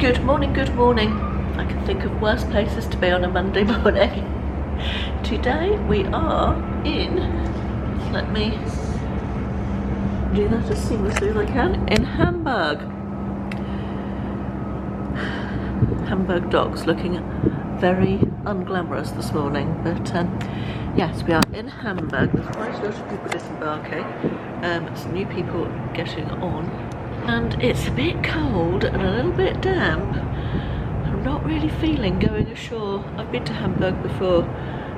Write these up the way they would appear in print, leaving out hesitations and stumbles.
Good morning, good morning. I can think of worse places to be on a Monday morning. Today we are in, let me do that as seamlessly as I can, in Hamburg. Hamburg docks looking very unglamorous this morning, but yes, we are in Hamburg. There's quite a lot of people disembarking, some new people getting on, and it's a bit cold and a little bit damp. I'm not really feeling going ashore. I've been to Hamburg before,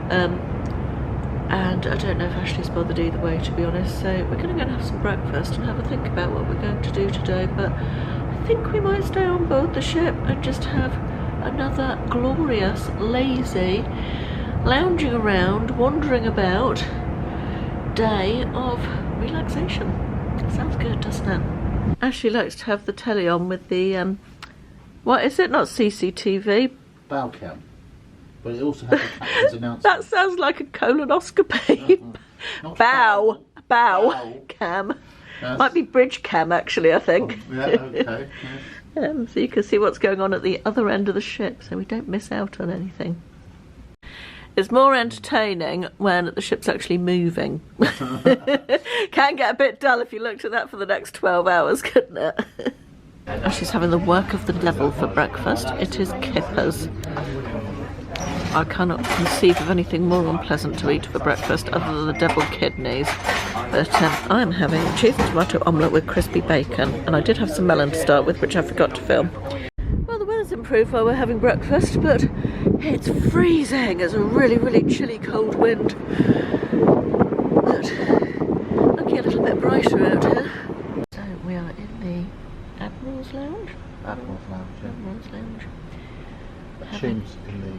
and I don't know if Ashley's bothered either way, to be honest, so we're going to go and have some breakfast and have a think about what we're going to do today, but I think we might stay on board the ship and just have another glorious, lazy, lounging around, wandering about day of relaxation. Sounds good, doesn't it? Ashley likes to have the telly on with the, what is it? Not CCTV? Bow cam. But it also has a captain's announcement. That sounds like a colonoscopy. Bow cam. Yes. Might be bridge cam, actually, I think. Oh, yeah, okay. Yes. So you can see what's going on at the other end of the ship, so we don't miss out on anything. It's more entertaining when the ship's actually moving. Can get a bit dull if you looked at that for the next 12 hours, couldn't it? She's having the work of the devil for breakfast. It is kippers. I cannot conceive of anything more unpleasant to eat for breakfast other than the deviled kidneys. But I'm having cheese and tomato omelette with crispy bacon, and I did have some melon to start with, which I forgot to film. Well, the weather's improved while we're having breakfast, but it's freezing. It's a really, really chilly, cold wind. But looking a little bit brighter out here. So we are in the Admiral's Lounge. Admiral's Lounge, yeah. Admiral's Lounge. Chim's in the...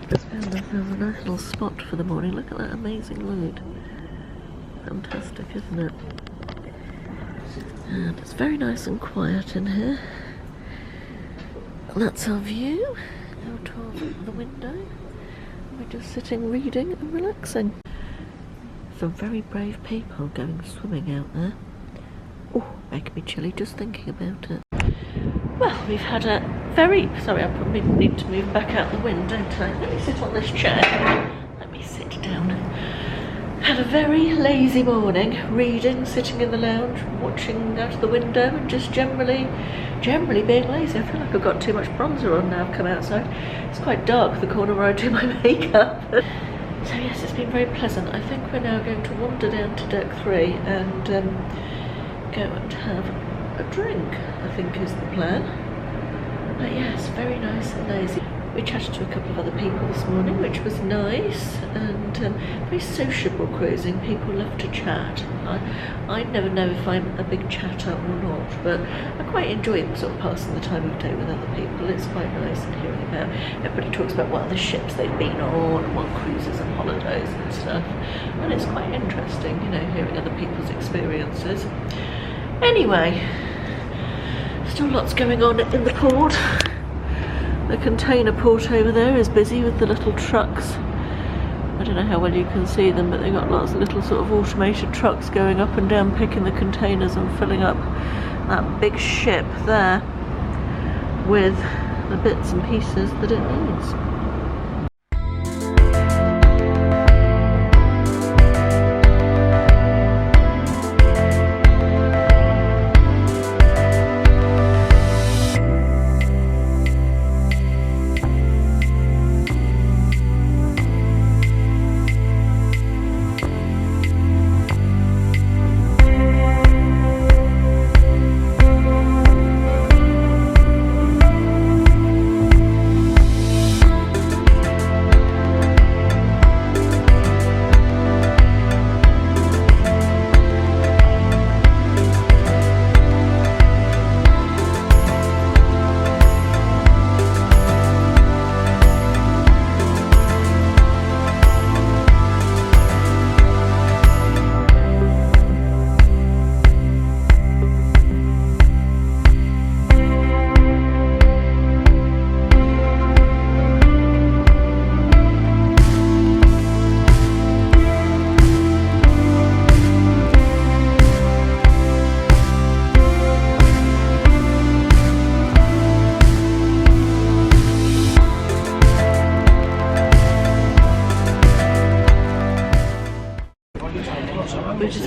Just found ourselves a nice little spot for the morning. Look at that amazing light. Fantastic, isn't it? And it's very nice and quiet in here. And that's our view out of the window. We're just sitting, reading and relaxing. Some very brave people going swimming out there. Oh, making me chilly just thinking about it. Well, we've had a very... Sorry, I probably need to move back out the wind, don't I? Let me sit on this chair. Let me sit down. Had a very lazy morning, reading, sitting in the lounge, watching out of the window, and just generally being lazy. I feel like I've got too much bronzer on now I've come outside. It's quite dark, the corner where I do my makeup. So yes, it's been very pleasant. I think we're now going to wander down to deck 3 and go and have a drink, I think is the plan. But yes, very nice and lazy. We chatted to a couple of other people this morning, which was nice, and very sociable cruising. People love to chat. I never know if I'm a big chatter or not, but I quite enjoy sort of passing the time of day with other people. It's quite nice and hearing about, everybody talks about what other ships they've been on, and what cruises and holidays and stuff, and it's quite interesting, you know, hearing other people's experiences. Anyway, still lots going on in the port. The container port over there is busy with the little trucks. I don't know how well you can see them, but they've got lots of little sort of automated trucks going up and down, picking the containers and filling up that big ship there with the bits and pieces that it needs.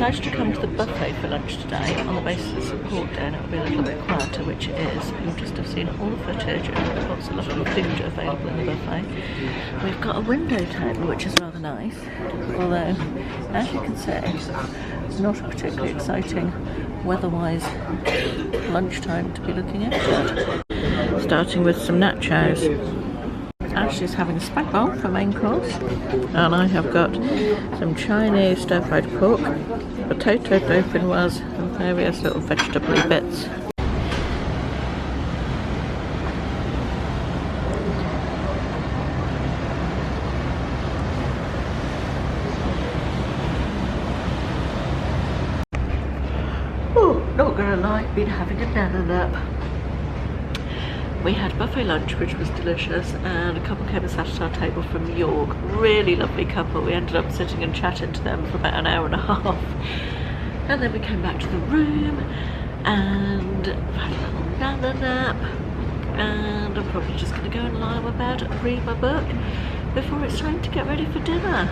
decided to come to the buffet for lunch today on the basis of support day, and it'll be a little bit quieter, which it is. You'll just have seen all the footage and lots of lovely food available in the buffet. We've got a window table, which is rather nice, although, as you can see, not a particularly exciting weather-wise lunchtime to be looking at. Starting with some nachos. Ashley's having a spag bowl for main course, and I have got some Chinese stir-fried pork, potato dauphinoise and various little vegetable bits. Oh, not gonna lie, been having a nana nap. We had buffet lunch, which was delicious, and a couple came and sat at our table from York. Really lovely couple. We ended up sitting and chatting to them for about an hour and a half. And then we came back to the room and had a little nana nap. And I'm probably just going to go and lie on my bed and read my book before it's time to get ready for dinner.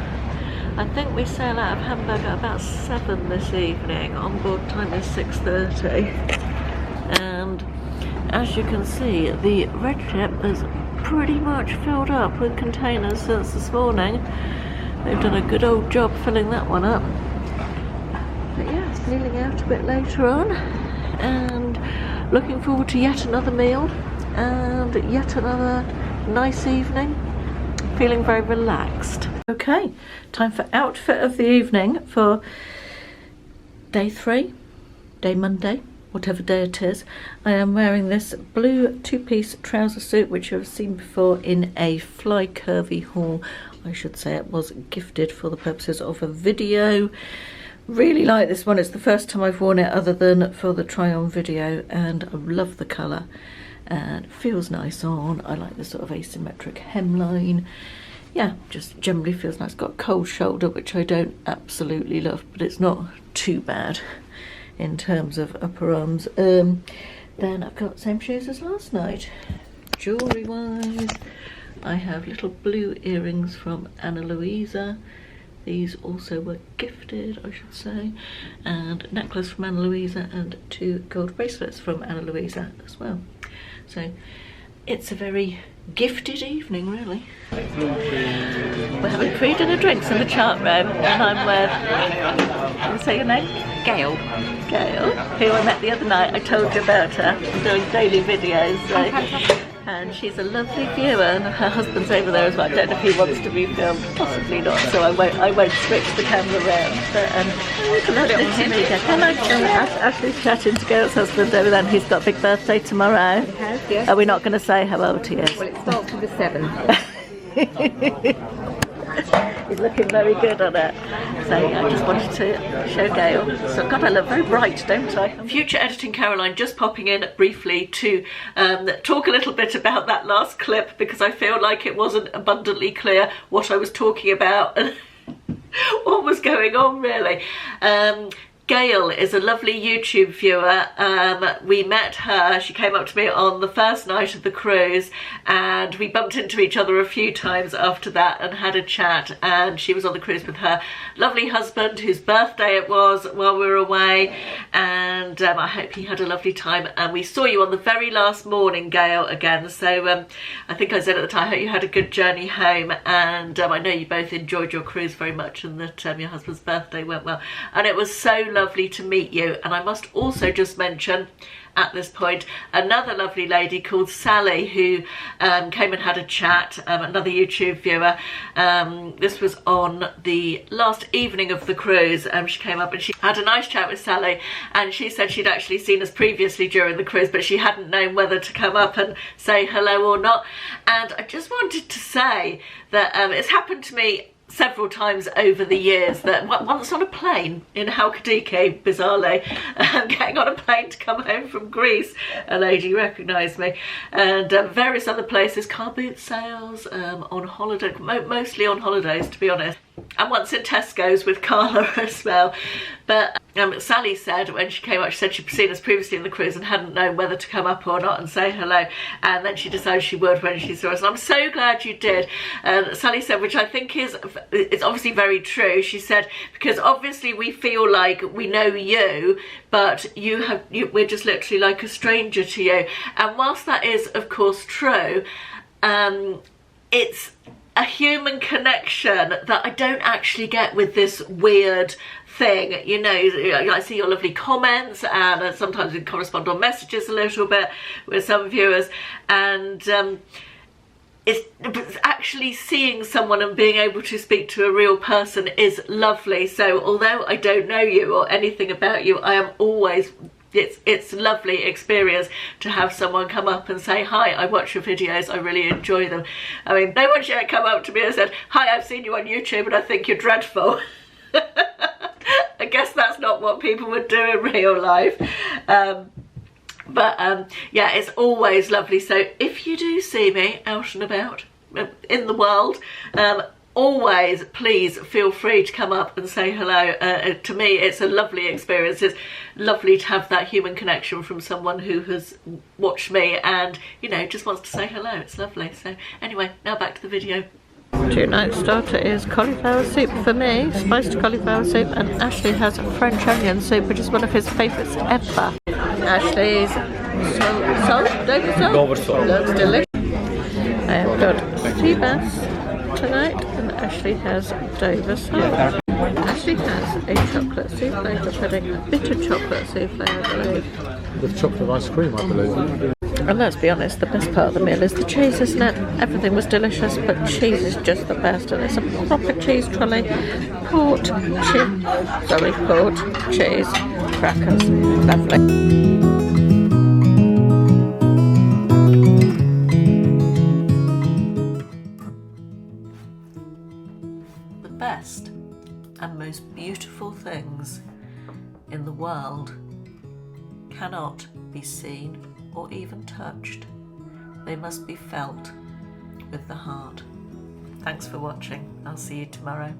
I think we sail out of Hamburg at about 7 this evening. On board time is 6:30. And as you can see, the red ship is pretty much filled up with containers since this morning. They've done a good old job filling that one up. But yeah, sailing out a bit later on and looking forward to yet another meal and yet another nice evening. Feeling very relaxed. Okay, time for outfit of the evening for day 3, day Monday. Whatever day it is. I am wearing this blue 2-piece trouser suit, which I've seen before in a Fly Curvy haul. I should say it was gifted for the purposes of a video. Really like this one. It's the first time I've worn it other than for the try on video, and I love the colour and it feels nice on. I like the sort of asymmetric hemline. Yeah, just generally feels nice. Got a cold shoulder, which I don't absolutely love, but it's not too bad in terms of upper arms. Then I've got the same shoes as last night. Jewellery wise, I have little blue earrings from Anna Louisa. These also were gifted, I should say. And a necklace from Anna Louisa and 2 gold bracelets from Anna Louisa as well. So it's a very gifted evening, really. We're having pre-dinner drinks in the chart room, and I'm with, can you say your name? Gail. Gail, who I met the other night. I told you about her. I'm doing daily videos, so. And she's a lovely viewer, and her husband's over there as well. I don't know if he wants to be filmed, possibly not, so I won't switch the camera around. But lovely to meet her. Hello, Ashley's chatting to Gail's husband over there, and he's got a big birthday tomorrow. He has, yes. Are we not going to say how old he is? Well, it starts with the 7th. He's looking very good on it. So yeah, I just wanted to show Gail. So God, I look very bright, don't I? Future editing Caroline just popping in briefly to talk a little bit about that last clip, because I feel like it wasn't abundantly clear what I was talking about and what was going on, really. Gail is a lovely YouTube viewer. We met her, she came up to me on the first night of the cruise, and we bumped into each other a few times after that and had a chat, and she was on the cruise with her lovely husband, whose birthday it was while we were away, and I hope he had a lovely time. And we saw you on the very last morning, Gail, again, so I think I said at the time, I hope you had a good journey home, and I know you both enjoyed your cruise very much, and that your husband's birthday went well, and it was so lovely to meet you. And I must also just mention at this point another lovely lady called Sally, who came and had a chat, another YouTube viewer. This was on the last evening of the cruise. She came up and she had a nice chat with Sally, and she said she'd actually seen us previously during the cruise, but she hadn't known whether to come up and say hello or not. And I just wanted to say that it's happened to me several times over the years, that once on a plane in Halkidiki, bizarrely, getting on a plane to come home from Greece, a lady recognised me, and various other places, car boot sales, on holiday, mostly on holidays to be honest. and once in Tesco's with Carla as well. But Sally said when she came up, she said she'd seen us previously in the cruise and hadn't known whether to come up or not and say hello, and then she decided she would when she saw us, and I'm so glad you did. Sally said, which I think it's obviously very true, she said, because obviously we feel like we know you, but we're just literally like a stranger to you. And whilst that is of course true, it's a human connection that I don't actually get with this weird thing. You know, I see your lovely comments, and sometimes we correspond on messages a little bit with some viewers, and it's actually seeing someone and being able to speak to a real person is lovely. So although I don't know you or anything about you, I am always, it's a lovely experience to have someone come up and say, hi, I watch your videos, I really enjoy them. I mean, no one's yet come up to me and said, hi, I've seen you on YouTube and I think you're dreadful. I guess that's not what people would do in real life. Yeah, it's always lovely. So if you do see me out and about in the world, always please feel free to come up and say hello. To me, it's a lovely experience. It's lovely to have that human connection from someone who has watched me and, you know, just wants to say hello. It's lovely. So anyway, now back to the video. Tonight's starter is cauliflower soup for me, spiced cauliflower soup, and Ashley has French onion soup, which is one of his favourites ever. Ashley's Dover salt. Looks delicious. I have got sea bass tonight, and Ashley has Dover salt. Ashley has a chocolate souffle pudding, a bitter chocolate souffle, I believe. With chocolate ice cream, I believe. And let's be honest, the best part of the meal is the cheese, isn't it? Everything was delicious, but cheese is just the best, and it's a proper cheese trolley. Port, cheese, crackers, lovely. The best and most beautiful things in the world cannot be seen or even touched. They must be felt with the heart. Thanks for watching. I'll see you tomorrow.